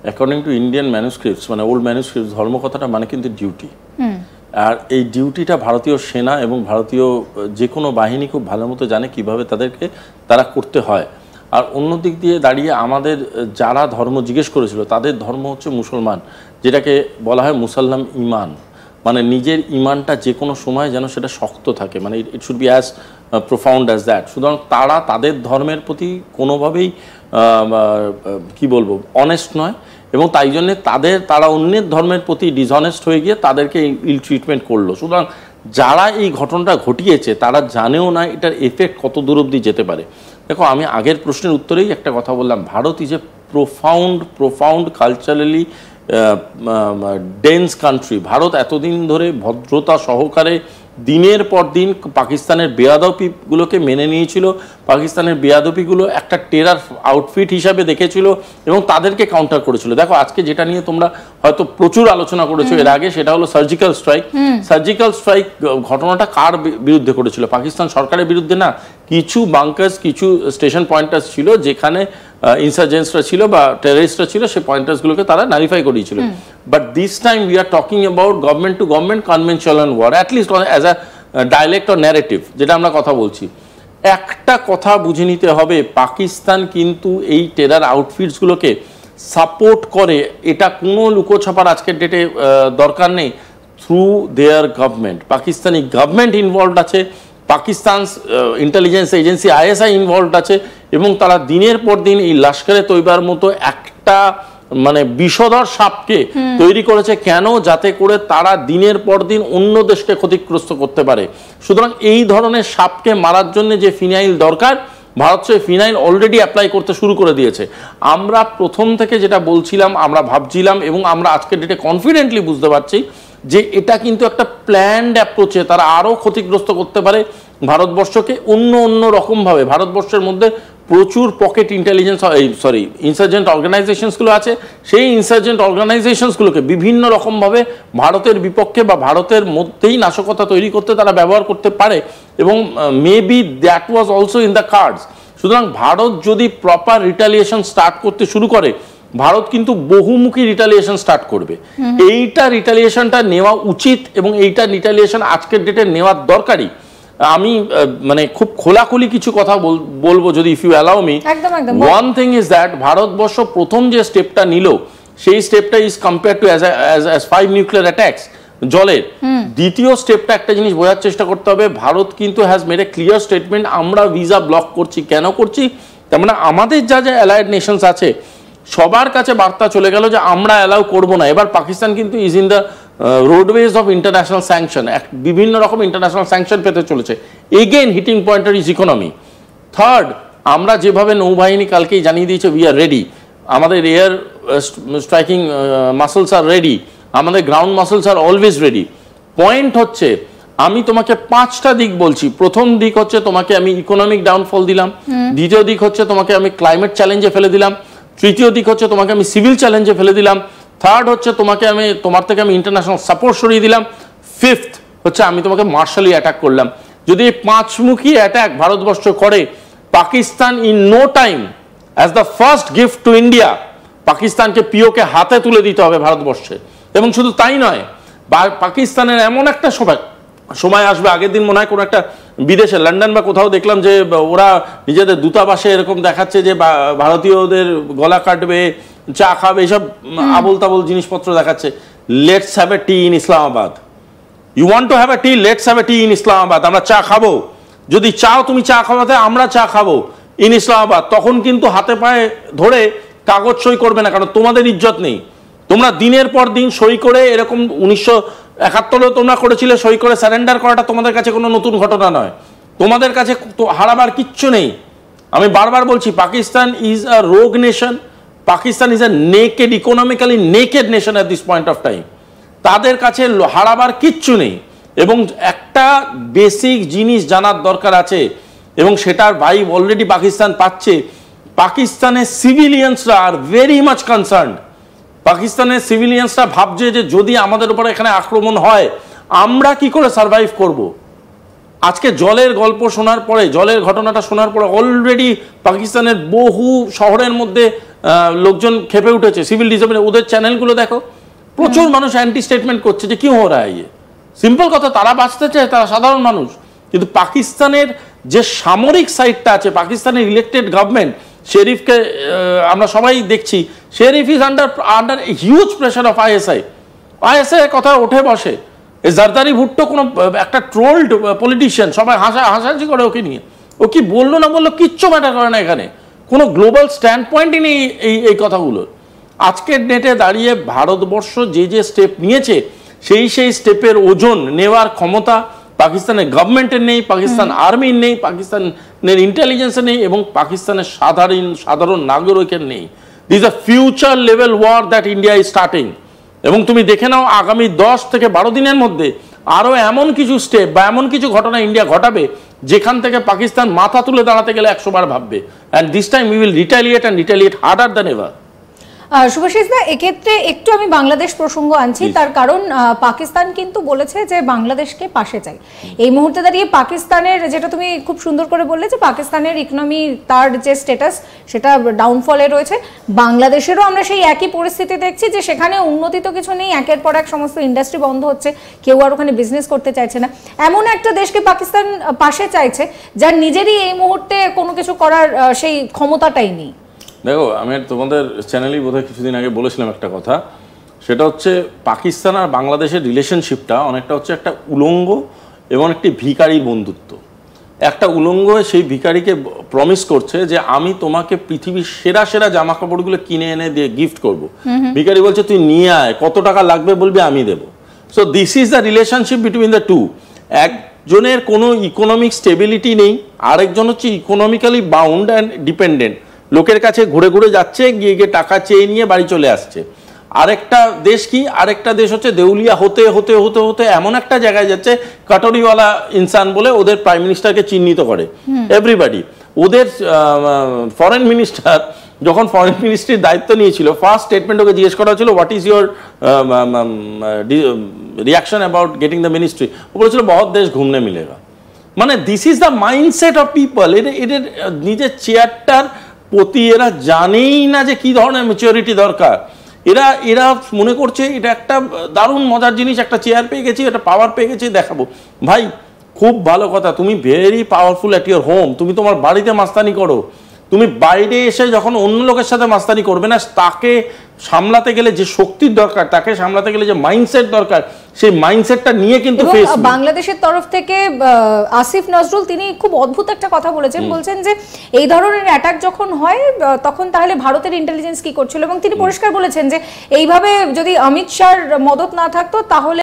According to Indian ম্যানুস্ক্রিপ্টস, মানে old ম্যানুস্ক্রিপ্টস, ধর্ম কথাটা মানে কিন্তু ডিউটি। আর এই ডিউটিটা ভারতীয় সেনা এবং ভারতীয় যে কোনো বাহিনী খুব ভালো মতো জানে কিভাবে তারা করতে হয়। আর অন্য দিক দিয়ে দাঁড়িয়ে আমাদের যারা ধর্ম জিজ্ঞেস করেছিল তাদের ধর্ম হচ্ছে মুসলমান, যেটাকে বলা হয় মুসাল্লাম ইমান, মানে নিজের ইমানটা যে কোনো সময় যেন সেটা শক্ত থাকে, মানে it should be as profound as that. সুতরাং তারা তাদের ধর্মের প্রতি কোনোভাবেই কি বলবো অনেস্ট নয়, এবং তাই জন্যে তারা অন্যের ধর্মের প্রতি ডিসঅনেস্ট হয়ে গিয়ে তাদেরকে ইল ট্রিটমেন্ট করলো। সুতরাং যারা এই ঘটনাটা ঘটিয়েছে তারা জানেও না এটার এফেক্ট কত দূর অবধি যেতে পারে। দেখো, আমি আগের প্রশ্নের উত্তরেই একটা কথা বললাম, Bharat is a profound culturally dense country. Bharat এতদিন ধরে ভদ্রতা সহকারে দিনের পর দিন পাকিস্তানের বেয়াদপিগুলোকে মেনে নিয়েছিল, পাকিস্তানের বেয়াদপিগুলো একটা টেরার আউটফিট হিসাবে দেখেছিল এবং তাদেরকে কাউন্টার করেছিল। দেখো, আজকে যেটা নিয়ে তোমরা হয়তো প্রচুর আলোচনা করেছো এর আগে, সেটা হলো সার্জিক্যাল স্ট্রাইক। সার্জিক্যাল স্ট্রাইক ঘটনাটা কার বিরুদ্ধে করেছিল? পাকিস্তান সরকারের বিরুদ্ধে না, কিছু বাংকার্স, কিছু স্টেশন পয়েন্টার্স ছিল যেখানে ইনসার্জেন্টসরা ছিল বা টেররিস্টরা ছিল, সেই পয়েন্টার্সগুলোকে তারা নারিফাই করিয়েছিল। But this time we are talking about government to government conventional war, at least as a dialect or narrative, যেটা আমরা কথা বলছি। একটা কথা বুঝে নিতে হবে, পাকিস্তান কিন্তু এই টেরার আউটফিটসগুলোকে সাপোর্ট করে, এটা কোনো লুকোছাপার আজকের ডেটে দরকার নেই। Through their government, Pakistani government involved আছে, Pakistan intelligence agency ISI involved আছে, এবং তারা দিনের পর দিন এই লস্করে তৈবার মতো একটা মানে বিষধর সাপকে তৈরি করেছে। কেন? যাতে করে তারা দিনের পর দিন অন্য দেশকে ক্ষতিগ্রস্ত করতে পারে। সুতরাং এই ধরনের সাপকে মারার জন্য যে ফিনাইল দরকার, ভারত সেই ফিনাইল অলরেডি অ্যাপ্লাই করতে শুরু করে দিয়েছে। আমরা প্রথম থেকে যেটা বলছিলাম, আমরা ভাবছিলাম, এবং আমরা আজকের ডেটে কনফিডেন্টলি বুঝতে পারছি যে এটা কিন্তু একটা প্ল্যান্ড অ্যাপ্রোচে তারা আরও ক্ষতিগ্রস্ত করতে পারে ভারতবর্ষকে অন্য রকমভাবে। ভারতবর্ষের মধ্যে প্রচুর পকেট ইন্টেলিজেন্স ইনসার্জেন্ট অর্গানাইজেশনসগুলো আছে, সেই ইনসার্জেন্ট অর্গানাইজেশনসগুলোকে বিভিন্ন রকমভাবে ভারতের বিপক্ষে বা ভারতের মধ্যেই নাশকতা তৈরি করতে তারা ব্যবহার করতে পারে, এবং maybe that was also in the cards. সুতরাং ভারত যদি প্রপার রিটালিয়েশন স্টার্ট করতে শুরু করে, ভারত কিন্তু বহুমুখী রিটালিয়েশন স্টার্ট করবে। এইটা রিটালিয়েশনটা নেওয়া উচিত, এবং এইটা রিটালিয়েশন আজকের ডেটে নেওয়ার দরকারি। আমি মানে খুব খোলাখুলি কিছু কথা বলবো যদি, if you allow me. One thing is that Bharatbarsha প্রথম যে স্টেপটা নিল, সেই স্টেপটা is compare to as 5 nuclear attacks জলের। দ্বিতীয় স্টেপটা একটা জিনিস বোঝার চেষ্টা করতে হবে, ভারত কিন্তু has made a clear statement, আমরা ভিসা ব্লক করছি। কেন করছি? তার মানে আমাদের যা অ্যালায়েড নেশনস আছে সবার কাছে বার্তা চলে গেল যে আমরা অ্যালাউ করবো না। এবার পাকিস্তান কিন্তু is in the roadways of international sanction, বিভিন্ন রকম ইন্টারন্যাশনাল স্যাংশন পেতে চলেছে। Again hitting pointer is economy. Third, আমরা যেভাবে নৌবাহিনী কালকেই জানিয়ে দিয়েছে উই আর রেডি, আমাদের air striking muscles are ready, আমাদের ground muscles are always ready. Point হচ্ছে, আমি তোমাকে 5টা দিক বলছি। প্রথম দিক হচ্ছে তোমাকে আমি ইকোনমিক ডাউনফল দিলাম, দ্বিতীয় দিক হচ্ছে তোমাকে আমি ক্লাইমেট চ্যালেঞ্জে ফেলে দিলাম, তৃতীয় দিক হচ্ছে তোমাকে আমি সিভিল চ্যালেঞ্জে ফেলে দিলাম, থার্ড হচ্ছে তোমার থেকে আমি ইন্টারন্যাশনাল সাপোর্ট সরিয়ে দিলাম, ফিফথ হচ্ছে আমি তোমাকে মার্শালি অ্যাটাক করলাম। যদি এই 5মুখী অ্যাটাক ভারতবর্ষ করে, Pakistan in no time as the first gift to India, পাকিস্তানকে পিওকে হাতে তুলে দিতে হবে ভারতবর্ষে। এবং শুধু তাই নয়, পাকিস্তানের এমন একটা সময় আসবে, আগের দিন মনে হয় কোনো একটা বিদেশে লন্ডন বা কোথাও দেখলাম যে ওরা নিজেদের দূতাবাসে এরকম দেখাচ্ছে যে ভারতীয়দের গলা কাটবে, চা খাবে, এইসব আবল তাবল জিনিসপত্র দেখাচ্ছে। Let's have a tea in Islamabad. You want to have a tea, let's have a tea in Islamabad. আমরা চা খাবো, যদি চাও তুমি চা খাওয়াতে, আমরা চা খাবো ইন ইসলামাবাদ। তখন কিন্তু হাতে পায়ে ধরে কাগজ সই করবে না, কারণ তোমাদের ইজ্জত নেই। তোমরা দিনের পর দিন সই করে, এরকম 1971 তোমরা করেছিলে, সই করে সারেন্ডার করাটা তোমাদের কাছে কোনো নতুন ঘটনা নয়। তোমাদের কাছে হারাবার কিচ্ছু নেই। আমি বারবার বলছি, পাকিস্তান ইজ আ রোগ nation, Pakistan is a naked, economically naked nation at this point of time. তাদের কাছে হারাবার কিচ্ছু নেই, এবং একটা বেসিক জিনিস জানার দরকার আছে, এবং সেটার ভাইব অলরেডি পাকিস্তান পাচ্ছে। পাকিস্তানের সিভিলিয়ানসরা আর ভেরি মাচ কনসার্নড। পাকিস্তানের সিভিলিয়ানসরা ভাবছে যে যদি আমাদের উপর এখানে আক্রমণ হয়, আমরা কি করে সার্ভাইভ করব। আজকে জলের গল্প শোনার পরে, জলের ঘটনাটা শোনার পরে অলরেডি পাকিস্তানের বহু শহরের মধ্যে লোকজন খেপে উঠেছে, সিভিল ডিসঅ্যাসেম্বলি, ওদের চ্যানেলগুলো দেখো, প্রচুর মানুষ অ্যান্টি স্টেটমেন্ট করছে যে কি হো রা হ্যায়। সিম্পল কথা, তারা বাঁচতে চায়, তারা সাধারণ মানুষ। কিন্তু পাকিস্তানের যে সামরিক সাইডটা আছে, পাকিস্তানের ইলেক্টেড গভর্নমেন্ট, শেরিফকে আমরা সবাই দেখছি, sheriff is under huge pressure of ISI. ISI কথা ওঠে বসে। এই জারদারি ভুট্টো কোনো একটা ট্রোলড পলিটিশিয়ান, সবাই হাসাহাসি করে ওকে নিয়ে। ও কি বললো না বললো কিচ্ছু ম্যাটার করে না, এখানে কোনো গ্লোবাল স্ট্যান্ড পয়েন্টই নেই এই কথাগুলোর। আজকের ডেটে দাঁড়িয়ে ভারতবর্ষ যে স্টেপ নিয়েছে, সেই স্টেপের ওজন নেওয়ার ক্ষমতা পাকিস্তানের গভর্নমেন্টের নেই, পাকিস্তান আর্মির নেই, পাকিস্তানের ইন্টেলিজেন্সের নেই, এবং পাকিস্তানের সাধারণ নাগরিকের নেই। This a future level war that India is starting. এবং তুমি দেখে নাও আগামী 10 থেকে 12 দিনের মধ্যে আরও এমন কিছু স্টেপ বা এমন কিছু ঘটনা ইন্ডিয়া ঘটাবে, যেখান থেকে পাকিস্তান মাথা তুলে দাঁড়াতে গেলে 100 বার ভাববে। And this time we will retaliate harder than ever. Shubhashis da, এক্ষেত্রে একটু আমি বাংলাদেশ প্রসঙ্গ আনছি, তার কারণ পাকিস্তান কিন্তু বলেছে যে বাংলাদেশকে পাশে চাই। এই মুহূর্তে দাঁড়িয়ে পাকিস্তানের, যেটা তুমি খুব সুন্দর করে বললে, যে পাকিস্তানের ইকোনমি, তার যে স্ট্যাটাস সেটা ডাউনফলে রয়েছে। বাংলাদেশেরও আমরা সেই একই পরিস্থিতি দেখছি, যে সেখানে উন্নতি তো কিছু নেই, একের পর এক সমস্ত ইন্ডাস্ট্রি বন্ধ হচ্ছে, কেউ আর ওখানে বিজনেস করতে চাইছে না। এমন একটা দেশকে পাকিস্তান পাশে চাইছে, যার নিজেরই এই মুহূর্তে কোনো কিছু করার সেই ক্ষমতাটাই নেই। দেখো, আমি তোমাদের চ্যানেলেই বোধহয় কিছুদিন আগে বলেছিলাম একটা কথা, সেটা হচ্ছে পাকিস্তান আর বাংলাদেশের রিলেশনশিপটা অনেকটা হচ্ছে একটা উলঙ্গ এবং একটি ভিখারির বন্ধুত্ব। একটা উলঙ্গ সেই ভিখারিকে প্রমিস করছে যে আমি তোমাকে পৃথিবীর সেরা জামা কাপড়গুলো কিনে এনে দিয়ে গিফট করব। ভিখারি বলছে তুই নিয়ে আয়, কত টাকা লাগবে বলবি, আমি দেবো। So this is the relationship between the two. একজনের কোনো ইকোনমিক স্টেবিলিটি নেই, আরেকজন হচ্ছে ইকোনমিক্যালি বাউন্ড অ্যান্ড ডিপেন্ডেন্ট, লোকের কাছে ঘুরে যাচ্ছে, গিয়ে টাকা চেয়ে নিয়ে বাড়ি চলে আসছে। আরেকটা দেশ হচ্ছে দেউলিয়া হতে হতে হতে হতে এমন একটা জায়গায় যাচ্ছে, কাটরিওয়ালা ইনসান বলে ওদের প্রাইম মিনিস্টারকে চিহ্নিত করে এভরিবাডি। ওদের ফরেন মিনিস্টার যখন ফরেন মিনিস্ট্রির দায়িত্ব নিয়েছিল, ফার্স্ট স্টেটমেন্ট ওকে জিজ্ঞেস করা হচ্ছিল what is your reaction about getting the ministry. ও বলেছিল বহুত দেশ ঘুমনে মিলেগা। মানে this is the mindset of people. এদের নিজের চেয়ারটার প্রতি এরা জানেই না যে কি ধরনের ম্যাচুরিটি দরকার। এরা মনে করছে এটা একটা দারুণ মজার জিনিস, একটা চেয়ার পেয়ে গেছি, একটা পাওয়ার পেয়ে গেছি, দেখাবো। ভাই, খুব ভালো কথা, তুমি very powerful at your home, তুমি তোমার বাড়িতে মাস্তানি করো। তুমি বাইরে এসে যখন অন্য লোকের সাথে মাস্তানি করবে না, তাকে সামলাতে গেলে যে শক্তির দরকার, তাকে সামলাতে গেলে যে মাইন্ডসেট দরকার, সেই মাইন্ডসেটটা নিয়ে কিন্তু বাংলাদেশের তরফ থেকে আসিফ নজরুল তিনি খুব অদ্ভুত একটা কথা বলছেন যে এই ধরনের অ্যাটাক যখন হয় তখন তাহলে ভারতের ইন্টেলিজেন্স কি করছিল, এবং তিনি পরিষ্কার বলেছেন যে এইভাবে যদি অমিত শাহর মদত না থাকতো তাহলে